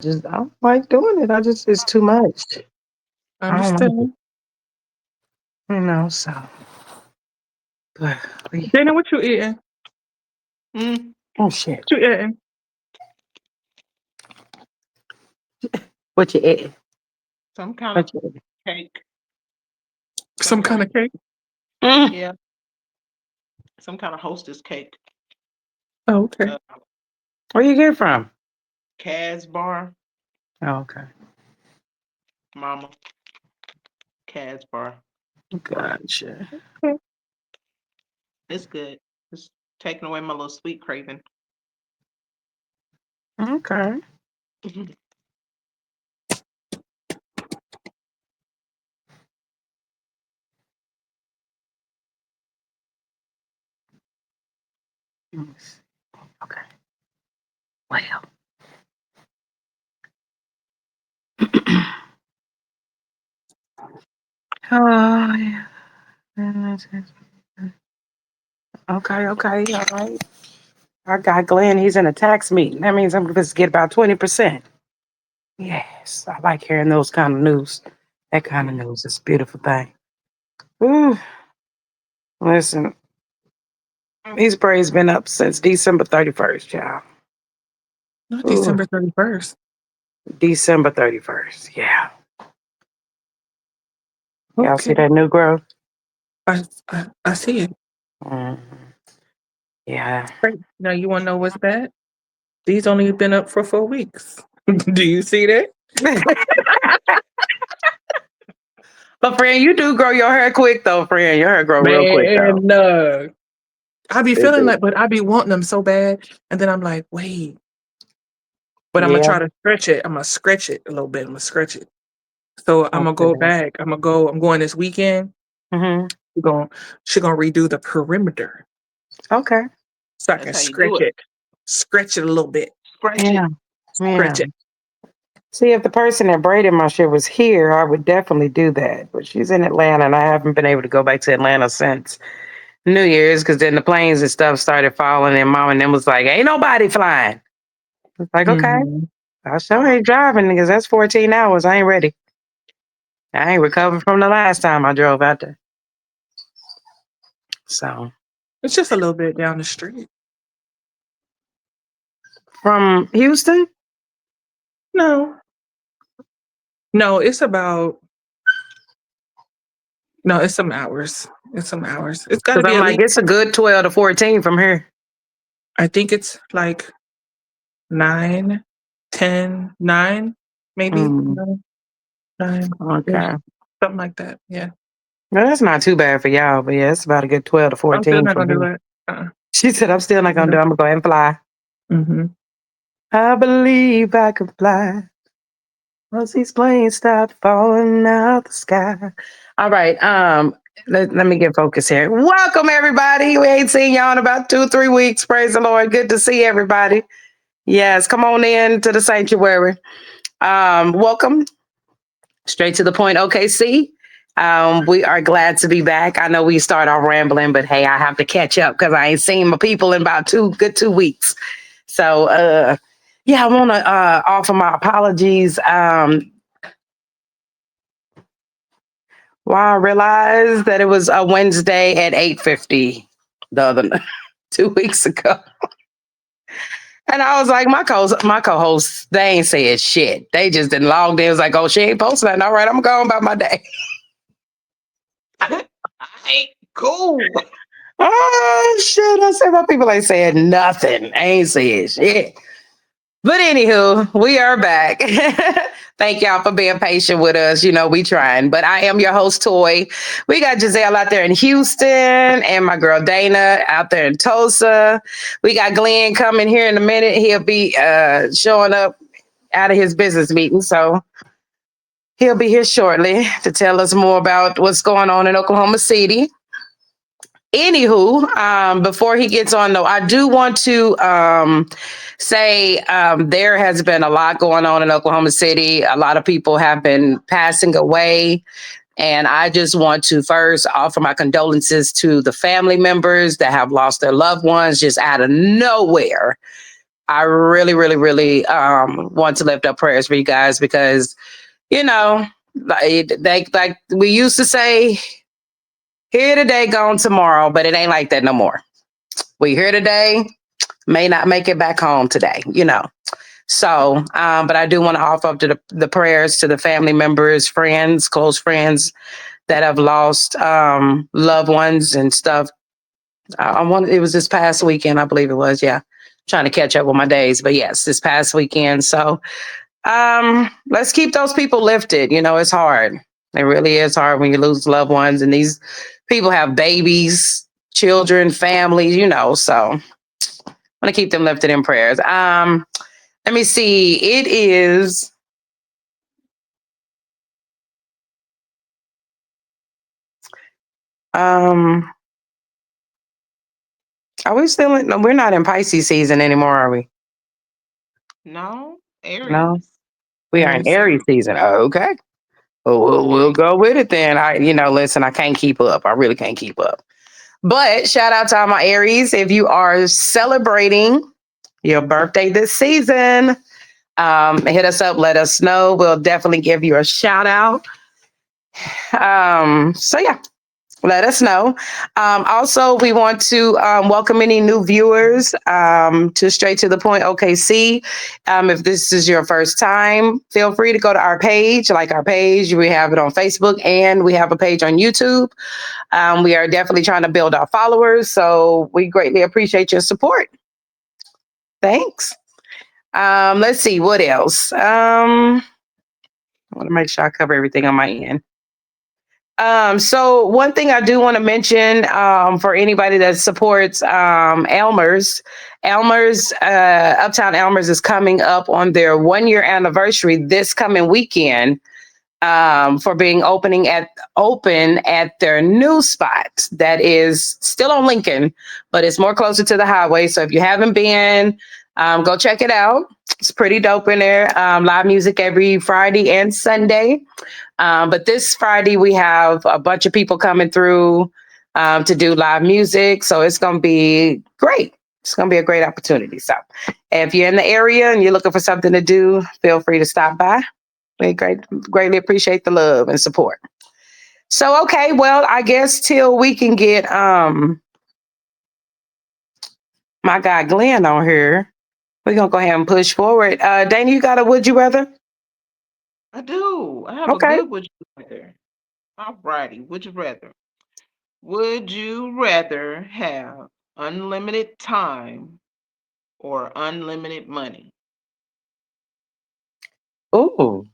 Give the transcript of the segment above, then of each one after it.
Just I don't like doing it. It's too much. I I don't like it. understand. So but we Dana, what you eating? Mm, oh shit. What you eating? What you eating? some kind of What you eating? cake. Some Some kind kind of of cake? Mm. yeah, some kind of hostess cake. Oh, okay. Uh, Where you get it from? Cas bar, Oh, okay. mama. Cas bar. Gotcha. Okay. It's good. It's taking away my little sweet craving. Okay. Yes. Okay. Well. Oh yeah. Okay, okay, all right. I got Glenn. He's in a tax meeting. That means I'm supposed to get about 20%. Yes, I like hearing those kind of news. That kind of Mm. news is a beautiful thing. Ooh, listen, these braids been up since December 31st, y'all. Not Ooh, December 31st. December 31st. Yeah. Y'all see Okay. that new growth? I see it. Mhm. Yeah. Great. Now you want to know what's bad? These only been up for 4 weeks. Do you see that? But friend, you do grow your hair quick though, friend. Your hair grow real quick though. Man, no. I be It feeling do. like, but I be wanting them so bad. And then I'm like, wait, but I'm gonna Yeah. try to stretch it. I'm gonna scratch it a little bit. I'm gonna scratch it. So I'm gonna go Okay. back. I'm going this weekend. Hmm. We're going, she gonna redo the perimeter Okay. so I That's can how you do it. stretch it a little bit, Scratch it. Yeah. Yeah. stretch it. See, if the person that braided my shit was here, I would definitely do that. But she's in Atlanta, and I haven't been able to go back to Atlanta since New Year's because then the planes and stuff started falling, and mom and them was like, "Ain't nobody flying." It's like, okay, Hmm. I sure Uh-huh. ain't driving because that's 14 hours. I ain't ready. I ain't recovered from the last time I drove out there. So It's just a little bit down the street. from Houston, No, no, it's about no, it's some hours. It's some hours. It's got to because be I'm at like, least. it's a good 12 to 14 from here. I think it's like 9, 10, 9, maybe Mm, 9, 9, okay. something like that. Yeah. No, that's not too bad for y'all, but yeah, it's about a good 12 to I'm still 14 not from gonna do here. it. Uh-uh. She said, I'm still not going to do it. I'm going to go ahead and fly. Mm-hmm. I believe I can fly. Once these planes stop falling out the sky. All right. Let me get focused here. Welcome everybody. We ain't seen y'all in about 2, 3 weeks. Praise the Lord. Good to see everybody. Yes, come on in to the sanctuary. Welcome. Straight to the point, OKC. We are glad to be back. I know we start off rambling, but hey, I have to catch up because I ain't seen my people in about 2 weeks. So yeah, I want to offer my apologies. Well, I realized that it was a Wednesday at 8:50 the other 2 weeks ago. And I was like, my co-hosts, they ain't said shit. They just didn't log in. It was like, oh, she ain't posting nothing. All right, I'm going about my day. Hey, cool. Oh shit. I said my people ain't said nothing. Ain't said shit. But anywho, we are back. Thank y'all for being patient with us. You know, we trying. But I am your host, Toy. We got Giselle out there in Houston and my girl Dana out there in Tulsa. We got Glenn coming here in a minute. He'll be showing up out of his business meeting. So he'll be here shortly to tell us more about what's going on in Oklahoma City. Anywho, before he gets on though, I do want to say there has been a lot going on in Oklahoma City. A lot of people have been passing away. And I just want to first offer my condolences to the family members that have lost their loved ones just out of nowhere. I really, really, really want to lift up prayers for you guys because, you know, like we used to say, here today, gone tomorrow, but it ain't like that no more. We here today, may not make it back home today, you know. So, but I do want to offer up to the prayers to the family members, friends, close friends that have lost loved ones and stuff. It was this past weekend, I believe it was. Yeah, trying to catch up with my days, but yes, this past weekend. So, let's keep those people lifted. You know, it's hard. It really is hard when you lose loved ones, and these people have babies, children, families. You know, so I want to keep them lifted in prayers. Let me see. It is. Um, are we still in? No, we're not in Pisces season anymore, are we? No, No, Aries. we are in Aries. Aries season. Oh, okay. Well, we'll Aries. go with it then. Listen, I can't keep up. I really can't keep up. But shout out to all my Aries. If you are celebrating your birthday this season, hit us up. Let us know. We'll definitely give you a shout out. So yeah, let us know. Also, we want to welcome any new viewers to Straight to the Point OKC. If this is your first time, feel free to go to our page, like our page. We have it on Facebook and we have a page on YouTube. We are definitely trying to build our followers, so we greatly appreciate your support. Thanks. Let's see what else. I want to make sure I cover everything on my end. So one thing I do want to mention for anybody that supports Elmer's Uptown Elmer's is coming up on their 1 year anniversary this coming weekend for being open at their new spot that is still on Lincoln, but it's more closer to the highway. So if you haven't been, go check it out. It's pretty dope in there. Live music every Friday and Sunday. But this Friday, we have a bunch of people coming through to do live music. So it's going to be great. It's going to be a great opportunity. So if you're in the area and you're looking for something to do, feel free to stop by. We greatly appreciate the love and support. So, okay, well, I guess till we can get my guy Glenn on here, we're going to go ahead and push forward. Dana, you got a would you rather? I do. I have a Okay. good would you rather. All righty. Would you rather? Would you rather have unlimited time or unlimited money? Oh,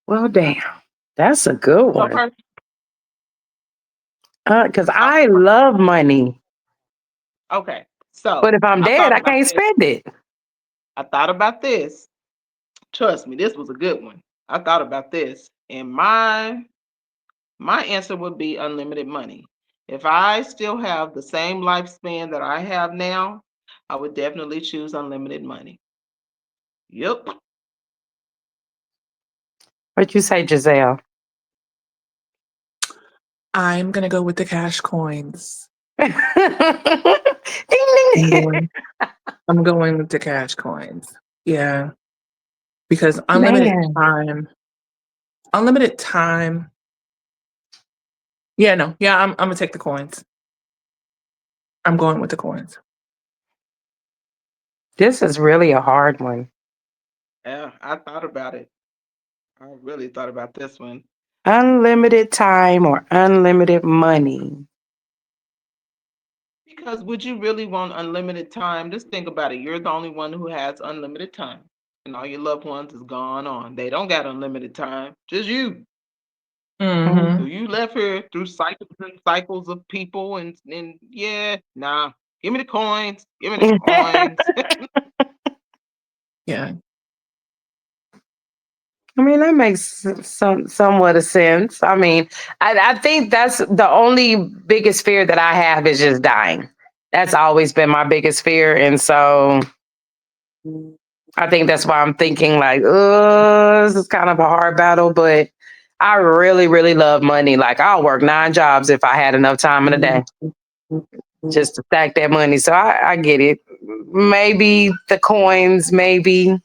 well, damn. That's a good So one. first, Because uh, I love money, okay. but So if I'm I dead, thought I about can't this. spend it. I thought about this. Trust me, this was a good one. I thought about this, and my answer would be unlimited money. If I still have the same lifespan that I have now, I would definitely choose unlimited money. Yep. What you say, Giselle? I'm gonna go with the cash coins. Ding, I'm ding. going. I'm going with the cash coins. Yeah, because Man, unlimited time. Yeah, no, yeah, I'm gonna take the coins. I'm going with the coins. this is really a hard one. Yeah, I thought about it. I really thought about this one. Unlimited time or unlimited money? Because would you really want unlimited time? Just think about it. You're the only one who has unlimited time, and all your loved ones is gone on. They don't got unlimited time, just you. So Mm-hmm. you left here through cycles and cycles of people, and yeah, nah. Give me the coins. Give me the coins. Yeah. I mean, that makes somewhat of sense. I mean, I think that's the only biggest fear that I have is just dying. That's always been my biggest fear. And so I think that's why I'm thinking like, this is kind of a hard battle, but I really, really love money. Like I'll work 9 jobs if I had enough time in a day. just to stack that money. So I get it. Maybe the coins, maybe.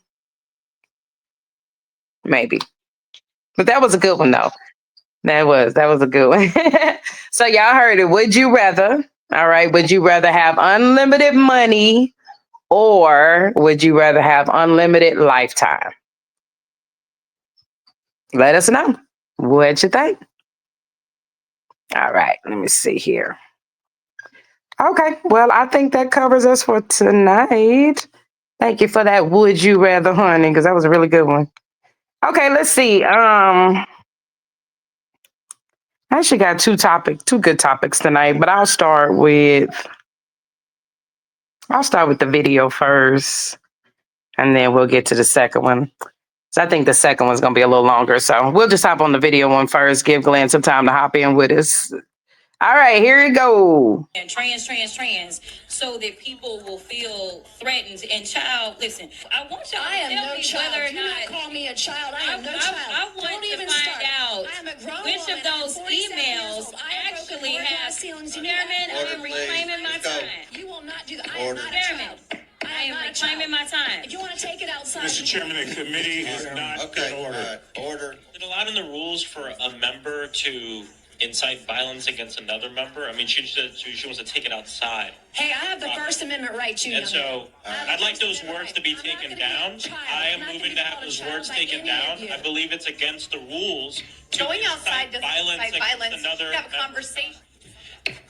But that was a good one though. That was a good one. So y'all heard it. Would you rather? All right. Would you rather have unlimited money or would you rather have unlimited lifetime? Let us know what you think. All right. Let me see here. Okay. Well, I think that covers us for tonight. Thank you for that. Would you rather, honey? Because that was a really good one. Okay. Let's see. I actually got two good topics tonight, but I'll start with the video first, and then we'll get to the second one. So I think the second one's gonna be a little longer. So we'll just hop on the video one first, give Glenn some time to hop in with us. All right, here we go. And trans, so that people will feel threatened. And child, listen, I want y'all to tell me whether or not call me a child. I am no child. I want Don't to even find start. out I am a grown which woman. of those I'm 47 years emails old. I have broken actually more have. glass ceilings than you Chairman, have. I am reclaiming my time. You will not do that. I am not a Chairman, child. I am reclaiming my time. If you want to take it outside, Mr. Chairman, the committee is not in order. Order. It allowed in the rules for a member to incite violence against another member. I mean, she wants to take it outside. hey, I have the First Amendment right to. And so I'd like those words to be taken down. I am moving to have those words taken down. I believe it's against the rules. Going outside doesn't incite violence. Another have a conversation.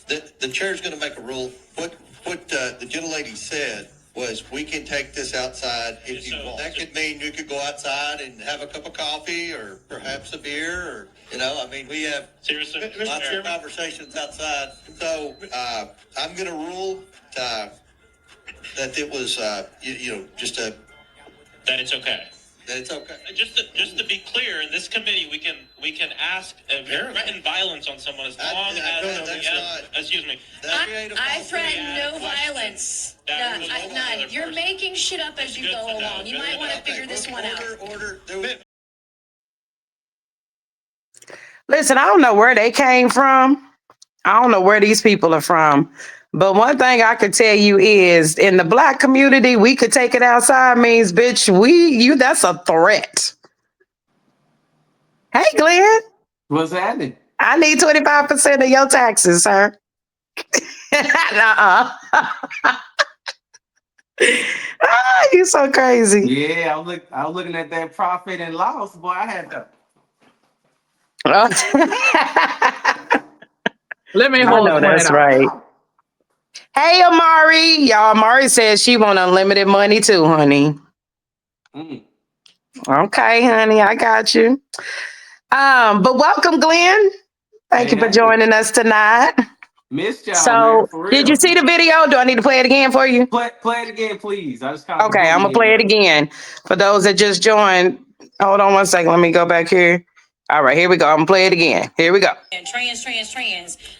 The chair's going to make a rule. What the gentlelady said was, we can take this outside if you want. That could mean you could go outside and have a cup of coffee or perhaps a beer, or I mean, we have seriously lots of conversations outside. So I'm going to rule that it was just a that it's okay. that it's okay. Just to be clear, in this committee, we can ask threaten violence on someone as long excuse me. I threaten no violence. None. You're making shit up as you go along. You might want to figure this one out. Order. Listen, I don't know where they came from. I don't know where these people are from. But one thing I could tell you is, in the Black community, we could take it outside means, bitch, that's a threat. Hey, Glenn, What's happening? I need 25% of your taxes, sir. Nuh-uh. You so crazy. Yeah, I was looking at that profit and loss, boy. I had to. Let me I hold know one that's out. right. Hey, Amari. Y'all, Amari says she want unlimited money too, honey. Mm. Okay, honey, I got you. But welcome, Glenn. Thank you for joining us tonight. Missed y'all, So, man, for real. did you see the video? Do I need to play it again for you? Play it again, please. I just kind of Okay, I'm gonna play it again for those that just joined. Hold on one second. Let me go back here. All right, here we go. I'm gonna play it again. Here we go. And trans,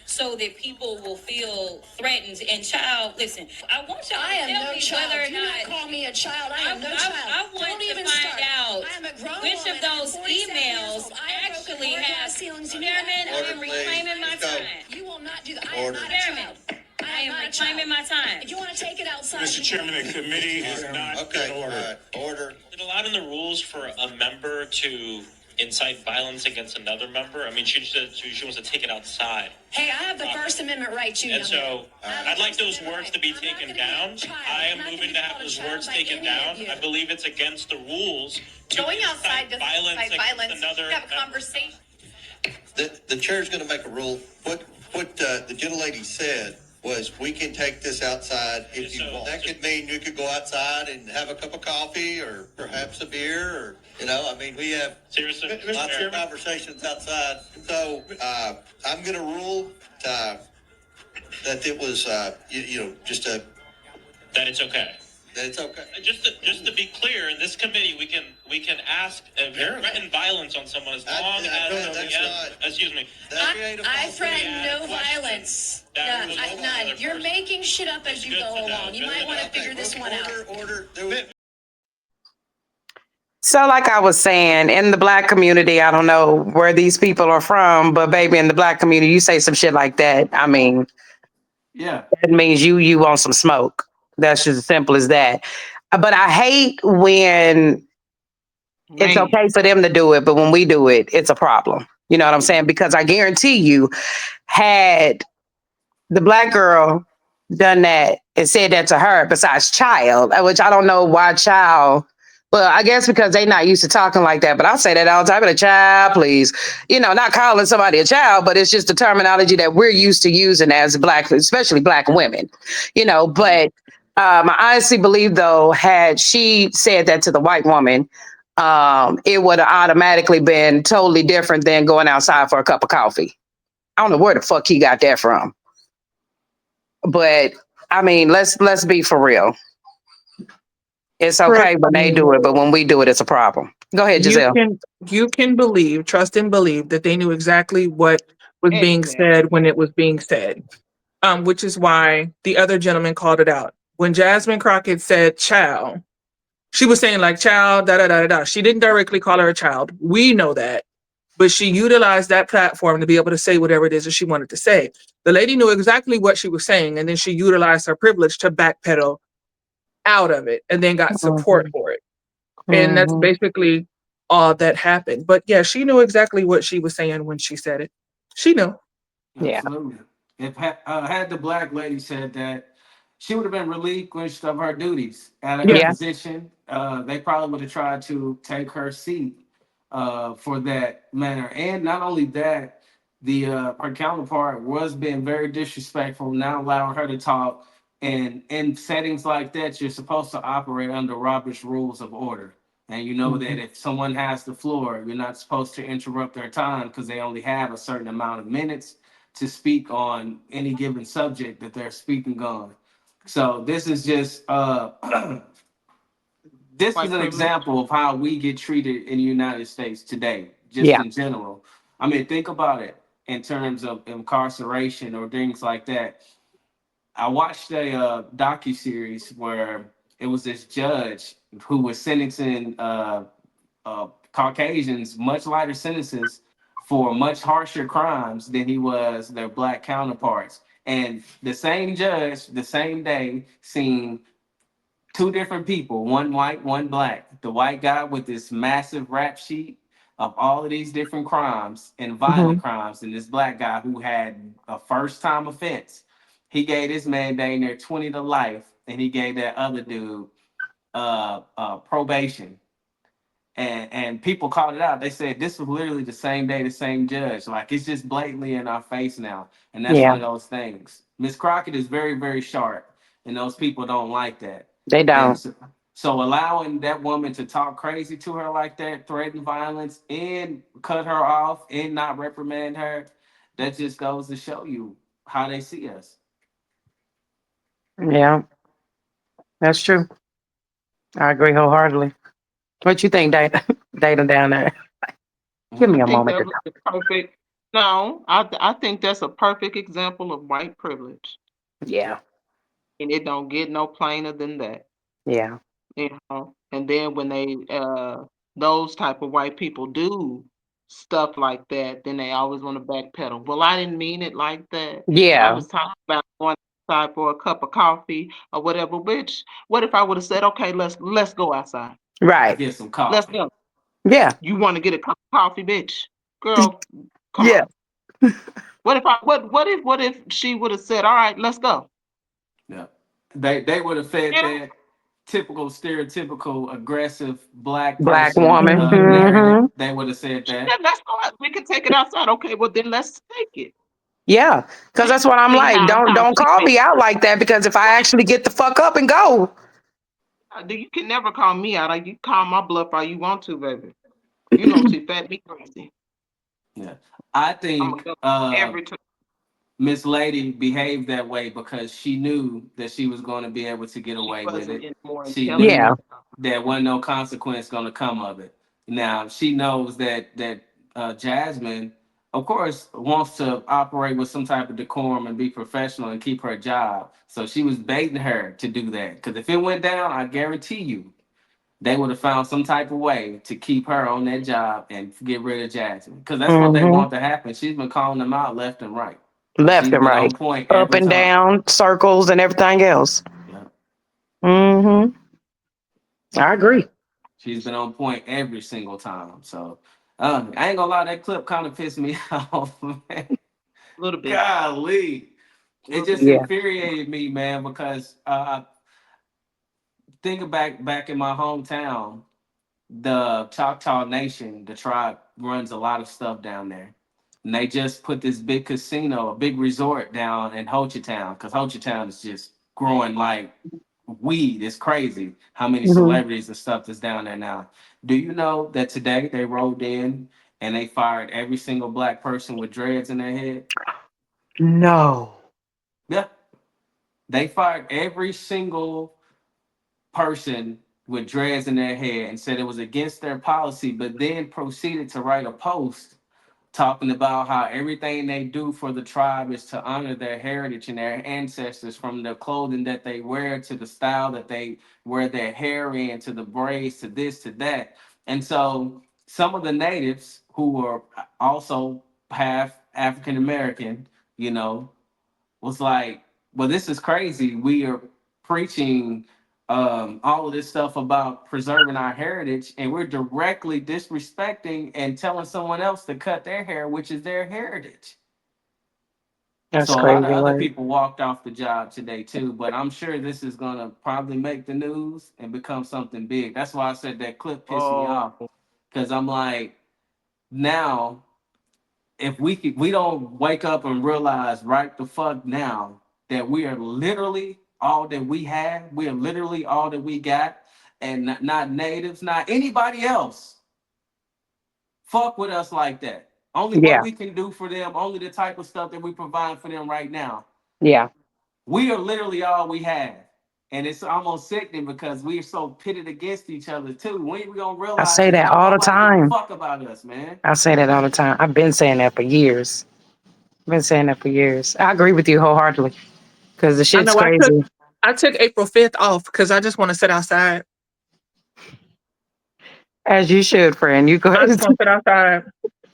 so that people will feel threatened. And child, listen, I want y'all I to am tell no me child. whether or Do not. not call me a child. I am no child. I want Don't to even find start. out I am a grown which woman. of those I'm 47 years emails old. I have broken actually more have. glass ceilings than you have. Chairman, I am Order, reclaiming my please. Let's go. time. You will not do that. I am Order. not a Chairman, child. I am not a reclaiming child. my time. If you want to take it outside, Mr. Chairman, the committee is not in order. Order. It allowed in the rules for a member to incite violence against another member. I mean, she wants to take it outside. hey, I have the First Amendment right to. And so I'd like those words to be taken down. I am moving to have those words taken down. I believe it's against the rules. Going outside doesn't incite violence. Another Have a conversation. The chair's going to make a rule. What the gentlelady said was, we can take this outside if you want. That could mean you could go outside and have a cup of coffee or perhaps a beer, or I mean, we have seriously lots of conversations outside. So I'm going to rule that it was just a that it's okay. that it's okay. Just to be clear, in this committee, we can ask threaten violence on someone as long excuse me. I threaten no violence. None. You're making shit up as you go along. You might want to figure this one out. Order. So, like I was saying, in the Black community, I don't know where these people are from, but baby, in the Black community, you say some shit like that. I mean, Yeah. That means you want some smoke. That's just as simple as that. But I hate when it's Man, okay for them to do it, but when we do it, it's a problem. You know what I'm saying? Because I guarantee you, had the black girl done that and said that to her, besides child, which I don't know why child. Well, I guess because they not used to talking like that. But I'll say that all the time. But a child, please. You know, not calling somebody a child, but it's just the terminology that we're used to using as black, especially black women. You know, but I honestly believe though, had she said that to the white woman, it would have automatically been totally different than going outside for a cup of coffee. I don't know where the fuck he got that from. But I mean, let's be for real. It's Trust okay when they me. do it, but when we do it, it's a problem. Go ahead, You Giselle. can you can believe, trust and believe that they knew exactly what was being exactly. said when it was being said. Which is why the other gentleman called it out. When Jasmine Crockett said child, she was saying like child, da da da da da. She didn't directly call her a child. We know that. But she utilized that platform to be able to say whatever it is that she wanted to say. The lady knew exactly what she was saying, and then she utilized her privilege to backpedal out of it and then got support Mhm, for it. And that's mhm. basically all that happened. But yeah, she knew exactly what she was saying when she said it. She knew. Yeah, Absolutely. If had the black lady said that, she would have been relinquished of her duties at her Yeah. yeah, position. They probably would have tried to take her seat for that manner. And not only that, the her counterpart was being very disrespectful, not allowing her to talk. And in settings like that, you're supposed to operate under Robert's rules of order. And you know that mhm, if someone has the floor, you're not supposed to interrupt their time because they only have a certain amount of minutes to speak on any given subject that they're speaking on. So this is just this is White an privilege. example of how we get treated in the United States today, just yeah, in general. I mean, think about it in terms of incarceration or things like that. I watched a docu series where it was this judge who was sentencing Caucasians much lighter sentences for much harsher crimes than he was their black counterparts. And the same judge, the same day, seen two different people, one white, one black. The white guy with this massive rap sheet of all of these different crimes and violent mhm, crimes, and this black guy who had a first time offense. He gave this man dang near 20 to life, and he gave that other dude probation. And people called it out. They said this was literally the same day, the same judge. Like it's just blatantly in our face now, and that's one yeah. of those things. Miss Crockett is very, very sharp, and those people don't like that. They And don't. so allowing that woman to talk crazy to her like that, threaten violence, and cut her off, and not reprimand her, that just goes to show you how they see us. Yeah, that's true. I agree wholeheartedly. What you think, Data? Data down there. Give I me a think moment that to was talk. the perfect. No, I think that's a perfect example of white privilege, Yeah, and it don't get no plainer than that. yeah, And then when they those type of white people do stuff like that, then they always want to backpedal. Well, I didn't mean it like that. I yeah. was talking about going outside for a cup of coffee or whatever. Which, what if I would have said, okay, let's go outside. Right. Get some Let's coffee. go. Yeah, You want to get a cup of coffee, bitch? Girl, come yeah, on. What if she would have said, all right, let's go? Yeah. They would have fed You know, that typical stereotypical aggressive black black person woman. Mhm. narrative. Hmm. They would have said that. let's go out. We can take it outside. Okay, well then let's take it. Yeah, because that's what I'm See like. how Don't she call made me out like that. Because if I actually get the fuck up and go, you can never call me out. Like, you call my bluff all you want to, baby. You know she fed me crazy. Yeah. I I'm gonna think go every time. Miss Lady behaved that way because she knew that she was going to be able to get She away with wasn't it. any more She intelligent. yeah, knew there wasn't no consequence going to come of it. Now she knows that Jasmine, of course, wants to operate with some type of decorum and be professional and keep her job. So she was baiting her to do that. Because if it went down, I guarantee you, they would have found some type of way to keep her on that job and get rid of Jasmine. Because that's what they hmm, want to happen. She's been calling them out left and right. Left She's and been right, on point up every and time. down, circles, and everything else. Yeah. Mm-hmm. I agree. She's been on point every single time. So I ain't gonna lie, that clip kind of pissed me off, man. A little bit. Golly. It just Yeah. infuriated me, man, because thinking back in my hometown, the Choctaw Nation, the tribe runs a lot of stuff down there. And they just put this big casino, a big resort down in Ho Chi Town, because Ho Chi Town is just growing like weed. It's crazy how many Hmm. celebrities and stuff that's down there now. Do you know that today they rolled in and they fired every single black person with dreads in their head? No. Yeah. They fired every single person with dreads in their head and said it was against their policy, but then proceeded to write a post talking about how everything they do for the tribe is to honor their heritage and their ancestors, from the clothing that they wear to the style that they wear their hair in to the braids to this to that. And so some of the natives who are also half African American, you know, was like, well, this is crazy. We are preaching all of this stuff about preserving our heritage, and we're directly disrespecting and telling someone else to cut their hair, which is their heritage. That's So a lot crazy of other work. people walked off the job today too, but I'm sure this is gonna probably make the news and become something big. That's why I said that clip pissed me Oh, off, because I'm like, now if we don't wake up and realize right the fuck now that we are literally all that we have, we are literally all that we got, and not natives, not anybody else fuck with us like that. Only what Yeah. we can do for them, only the type of stuff that we provide for them right now. Yeah. We are literally all we have. And it's almost sickening because we are so pitted against each other too. When we gonna I realize say that that don't all the nobody give a time. fuck about us, man? I say that all the time. I've been saying that for years. Been saying that for years. I agree with you wholeheartedly because the I shit's know crazy. I took April 5th off because I just want to sit outside. As you should, friend. You go I ahead. just want to sit outside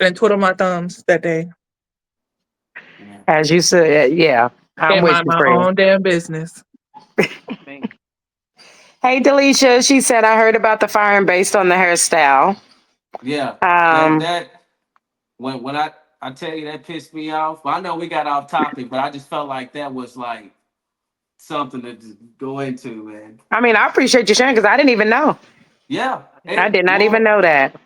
and twiddle my thumbs that day Yeah. As you said, yeah. I'm and with mind you, my friend. own damn business. man. Hey, Delisha. She said I heard about the firing based on the hairstyle. Yeah. That Um, that when I tell you that pissed me off. I know we got off topic, but I just felt like that was like something to just go into, man. I mean, I appreciate you sharing because I didn't even know. Yeah. I did not even Well, know that.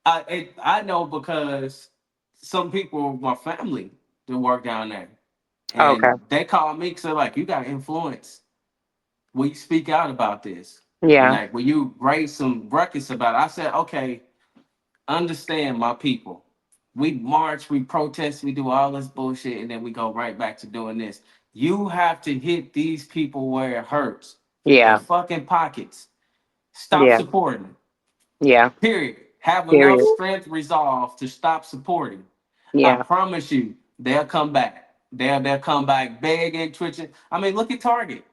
I know because some people, my family, that work down there, Okay. and they call me because they're like, "You got influence. Will you speak out about this? Yeah. Like, will you raise some ruckus about it?" I said, "Okay, understand my people. We march, we protest, we do all this bullshit, and then we go right back to doing this. You have to hit these people where it hurts, their Yeah. fucking pockets. Stop Yeah. supporting. Yeah. Period. Have enough Period. strength, resolve to stop supporting. I Yeah. promise you, they'll come back. They'll come back begging, twitching. I mean, look at Target.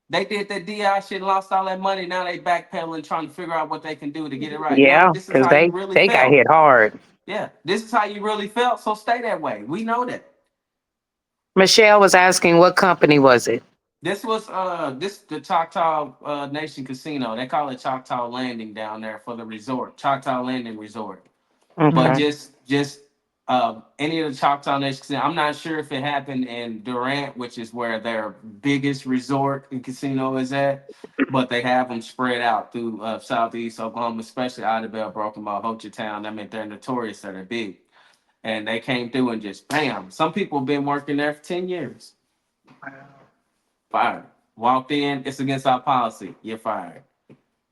They did that DI shit, and lost all that money. Now they backpedaling, trying to figure out what they can do to get it right. No, Yeah. this is Because how you they really they got felt. hit hard. Yeah, this is how you really felt. So stay that way. We know that. Michelle was asking what company was it? This was this the Choctaw Nation Casino. They call it Choctaw Landing down there for the resort, Choctaw Landing Resort. But Okay. just any of the Choctaw Nation Casino. I'm not sure if it happened in Durant, which is where their biggest resort and casino is at. But they have them spread out through Southeast Oklahoma, especially Idabel, Broken Bow, Ho Chi Town. That meant they're notorious that they're big. And they came through and just bam. Some people have been working there for 10 years. Fired. Walked in, it's against our policy. You're fired.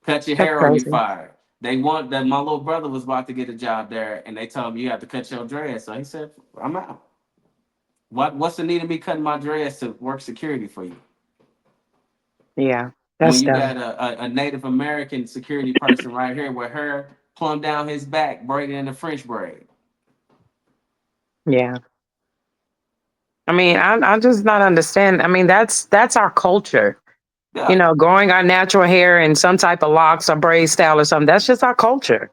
Cut your That's hair or you're crazy. fired. They want that. My little brother was about to get a job there, and they told him you have to cut your dreads. So he said, "I'm out. What's the need of me cutting my dreads to work security for you? Yeah. When That's you dumb. got a Native American security person right here with hair plumb down his back, braided in a French braid." Yeah. I mean, I'm just not understand. I mean, that's our culture. You Yeah. know, growing our natural hair in some type of locks or braid style or something. That's just our culture.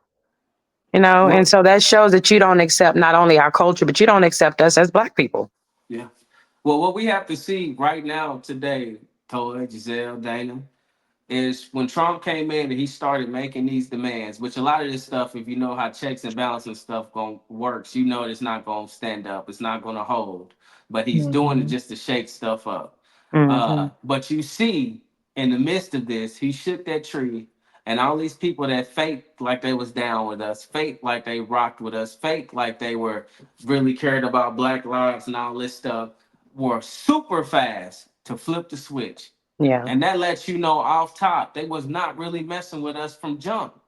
You know, and Well, so that shows that you don't accept not only our culture, but you don't accept us as Black people. yeah. Well, what we have to see right now today, Toy, Giselle, Dana, is when Trump came in and he started making these demands, which a lot of this stuff, if you know how checks and balances stuff works, you know it's not gonna stand up, it's not gonna hold. But he's doing it just to shake stuff up. But you see, in the midst of this, he shook that tree, and all these people that faked like they was down with us, faked like they rocked with us, faked like they were really cared about Black lives and all this stuff, were super fast to flip the switch. Yeah. And that lets you know off top, they was not really messing with us from jump.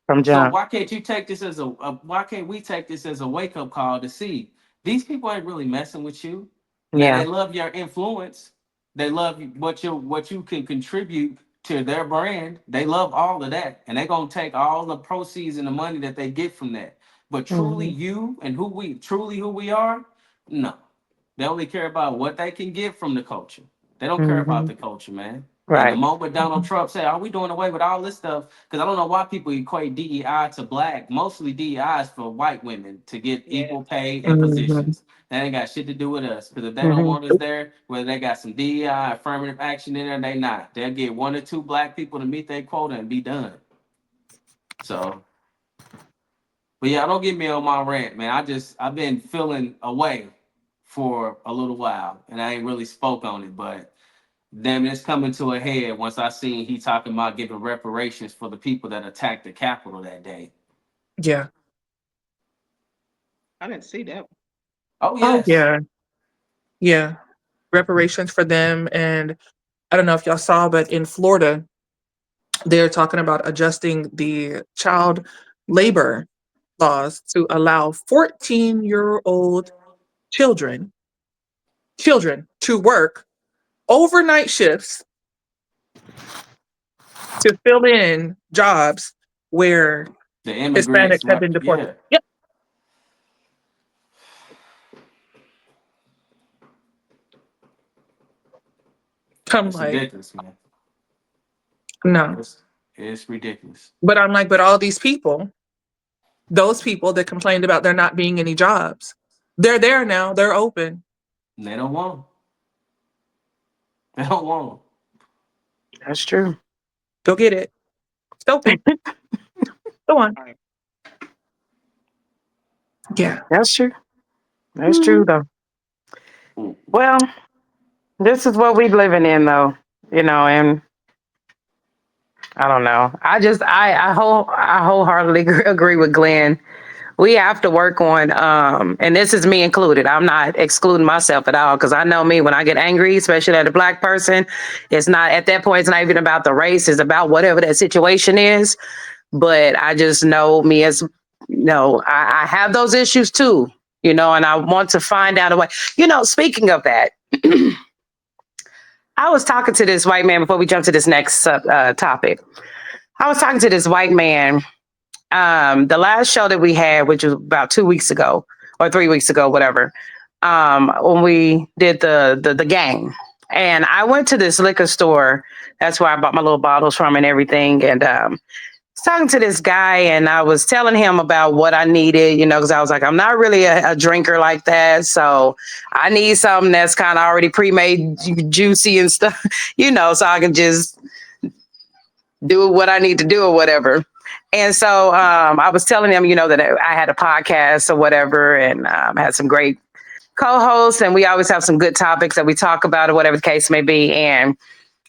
From So jump. why can't you take this as why can't we take this as a wake up call to see these people ain't really messing with you? Now Yeah. they love your influence. They love what you can contribute to their brand. They love all of that, and they're gonna take all the proceeds and the money that they get from that. But truly, you and who we are, no. They only care about what they can get from the culture. They don't care about the culture, man. And the Right. moment Donald Trump said, "Are we doing away with all this stuff?" Because I don't know why people equate DEI to black. Mostly DEI is for white women to get equal pay and positions. That ain't got shit to do with us. Because if they don't want us there, whether they got some DEI affirmative action in there, they not. They'll get 1 or 2 black people to meet their quota and be done. So, but yeah, don't get me on my rant, man. I've been feeling away for a little while, and I ain't really spoke on it, but damn, it's coming to a head once I seen he talking about giving reparations for the people that attacked the Capitol that day. Yeah. I didn't see that. Oh yes. Yeah. Yeah. Reparations for them. And I don't know if y'all saw, but in Florida, they're talking about adjusting the child labor laws to allow 14-year-old children to work overnight shifts to fill in jobs where The immigrants, Hispanics have been deported. yeah. Yep. I'm It's like, ridiculous, man. no. It's ridiculous. But I'm like, but all these people, those people that complained about there not being any jobs, they're there now. They're open. And they don't want them. They don't want them. That's true. Go get it. It's open. Go on. Yeah. That's true. That's true though. Well, this is what we living in though, and I don't know. I wholeheartedly agree with Glenn. We have to work on, and this is me included. I'm not excluding myself at all because I know me when I get angry, especially at a black person, it's not at that point. It's not even about the race. It's about whatever that situation is. But I just know me as, I have those issues too, and I want to find out a way. Speaking of that, I was talking to this white man before we jump to this next topic. I was talking to this white man. The last show that we had, which was about 2 weeks ago or 3 weeks ago, whatever, when we did the game. And I went to this liquor store. That's where I bought my little bottles from and everything. And I was talking to this guy and I was telling him about what I needed, because I was like, I'm not really a drinker like that. So I need something that's kind of already pre-made juicy and stuff, so I can just do what I need to do or whatever. And so I was telling them, that I had a podcast or whatever and had some great co-hosts and we always have some good topics that we talk about or whatever the case may be. And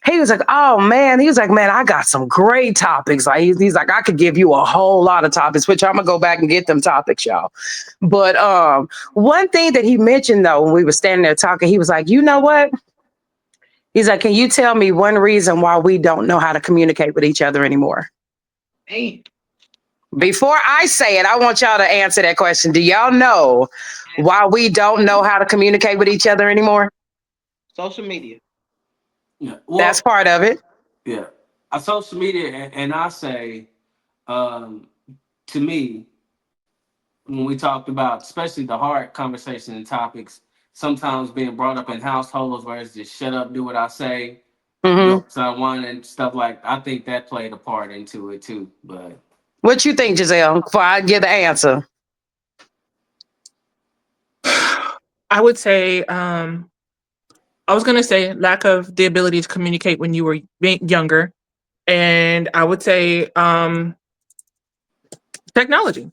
he was like, oh man, man, I got some great topics. Like he's like, I could give you a whole lot of topics, which I'm gonna go back and get them topics, y'all. But one thing that he mentioned though, when we were standing there talking, he was like, you know what? He's like, can you tell me one reason why we don't know how to communicate with each other anymore? Hey. Before I say it, I want y'all to answer that question. Do y'all know why we don't know how to communicate with each other anymore? Social media. Yeah. Well, that's part of it. Yeah. Social media, and I say, to me, when we talked about, especially the hard conversation and topics, sometimes being brought up in households where it's just shut up, do what I say, someone and stuff like. I think that played a part into it too. But what you think, Giselle? Before I give the answer, I would say I was gonna say lack of the ability to communicate when you were younger, and I would say technology.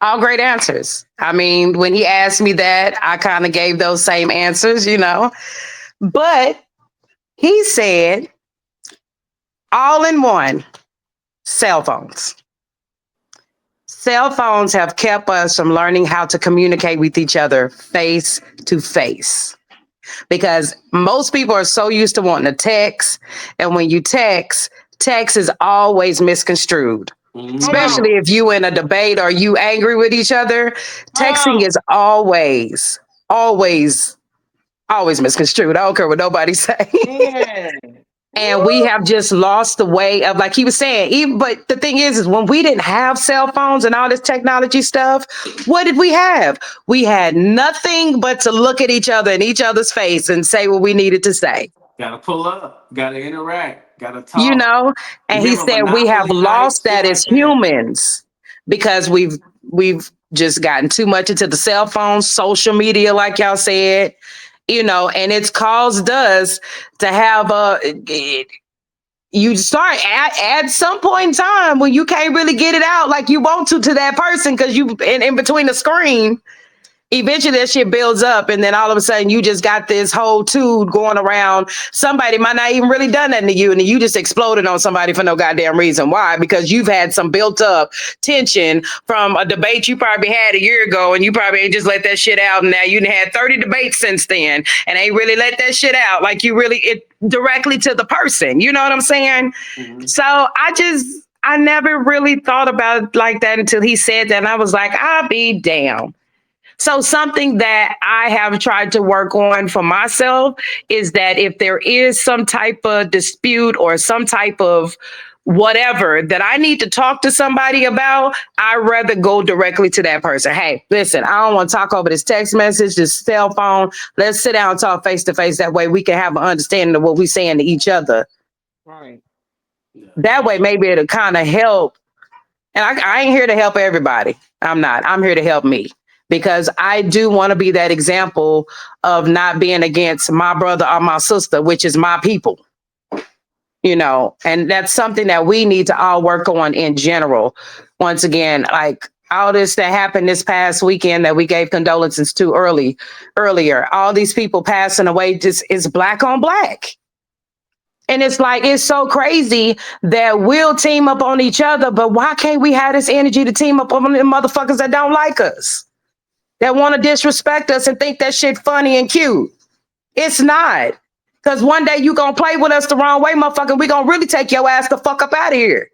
All great answers. I mean, when he asked me that, I kind of gave those same answers, you know. But he said, all in one, cell phones. Cell phones have kept us from learning how to communicate with each other face to face. Because most people are so used to wanting to text. And when you text is always misconstrued. Especially if you in a debate or you angry with each other, texting is always, always, always misconstrued. I don't care what nobody say. Yeah. And we have just lost the way of, like he was saying, even, but the thing is when we didn't have cell phones and all this technology stuff, what did we have? We had nothing but to look at each other in each other's face and say what we needed to say. Gotta pull up, gotta interact, gotta talk. You know, and he Remember said we have Monopoly night, lost shit that like as that. humans because we've just gotten too much into the cell phone, social media, like y'all said, you know, and it's caused us to have you start at some point in time when you can't really get it out like you want to that person because you in between the screen. Eventually that shit builds up and then all of a sudden you just got this whole tube going around. Somebody might not even really done nothing to you and you just exploded on somebody for no goddamn reason. Why? Because you've had some built up tension from a debate you probably had a year ago and you probably ain't just let that shit out and now you had 30 debates since then and ain't really let that shit out like you really it directly to the person. You know what I'm saying? Mm-hmm. So I never really thought about it like that until he said that and I was like, I'll be damned. So something that I have tried to work on for myself is that if there is some type of dispute or some type of whatever that I need to talk to somebody about, I'd rather go directly to that person. Hey, listen, I don't want to talk over this text message, this cell phone. Let's sit down and talk face to face. That way we can have an understanding of what we're saying to each other. Right. That way maybe it'll kind of help. And I ain't here to help everybody. I'm not. I'm here to help me. Because I do want to be that example of not being against my brother or my sister, which is my people. You know, and that's something that we need to all work on in general. Once again, like all this that happened this past weekend that we gave condolences to earlier, all these people passing away just is black on black. And it's like, it's so crazy that we'll team up on each other, but why can't we have this energy to team up on the motherfuckers that don't like us? That want to disrespect us and think that shit funny and cute. It's not. Because one day you going to play with us the wrong way, motherfucker. We going to really take your ass the fuck up out of here.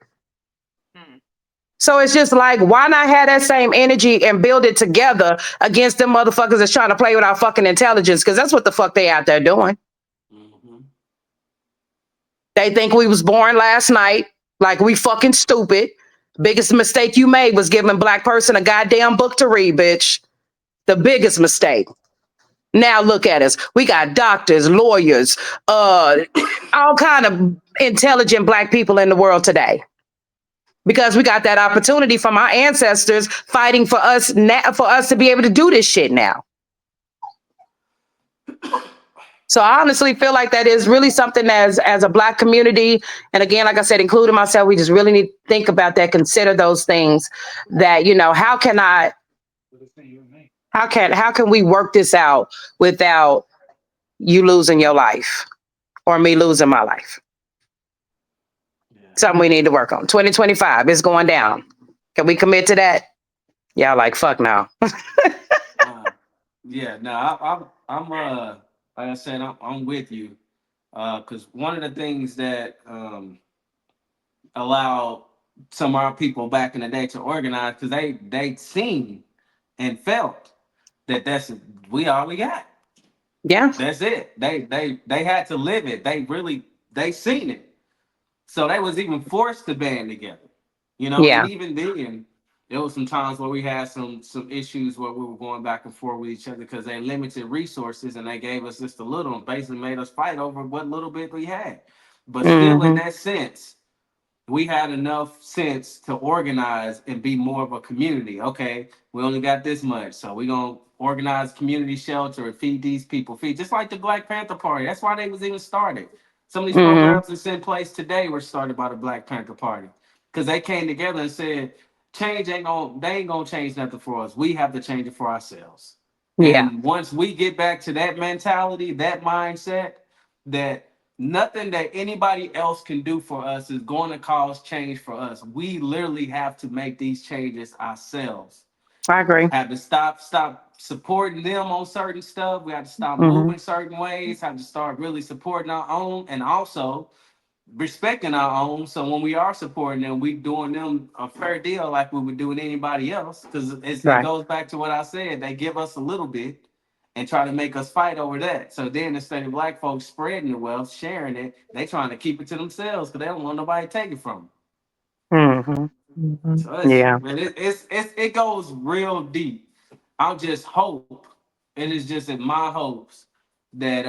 So it's just like, why not have that same energy and build it together against them motherfuckers that's trying to play with our fucking intelligence? Because that's what the fuck they out there doing. Mm-hmm. They think we was born last night. Like we fucking stupid. Biggest mistake you made was giving a black person a goddamn book to read, bitch. The biggest mistake. Now look at us. We got doctors, lawyers, all kind of intelligent black people in the world today. Because we got that opportunity from our ancestors fighting for us now, for us to be able to do this shit now. So I honestly feel like that is really something as a black community. And again, like I said, including myself, we just really need to think about that, consider those things that, you know, how can we work this out without you losing your life or me losing my life? Something we need to work on. 2025 is going down. Can we commit to that? Y'all like, fuck no. Yeah, no, I'm like I said, I'm with you. Because one of the things that allowed some of our people back in the day to organize, because they seen and felt that's we all we got. Yeah, that's it. They had to live it. They seen it. So they was even forced to band together, you know. Yeah. And even then, there was some times where we had some issues where we were going back and forth with each other because they limited resources and they gave us just a little and basically made us fight over what little bit we had. But still, in that sense, we had enough sense to organize and be more of a community. Okay, we only got this much, so we're gonna organize community shelter and feed these people. Feed just like the Black Panther Party. That's why they was even started. Some of these Hmm. programs that's in place today were started by the Black Panther Party because they came together and said, "Change ain't gonna they ain't gonna change nothing for us. We have to change it for ourselves." Yeah, And once we get back to that mentality, that mindset, that nothing that anybody else can do for us is going to cause change for us. We literally have to make these changes ourselves. I agree. Have to stop supporting them on certain stuff. We have to stop Hmm. moving certain ways. Have to start really supporting our own, and also respecting our own. So when we are supporting them, we doing them a fair deal like we would do with anybody else. Because it Right. goes back to what I said. They give us a little bit and try to make us fight over that. So then instead of black folks spreading the wealth, sharing it, they trying to keep it to themselves because they don't want nobody to take it from them. Hmm. Mhm. So Yeah, it goes real deep. I'll just hope, it is just in my hopes that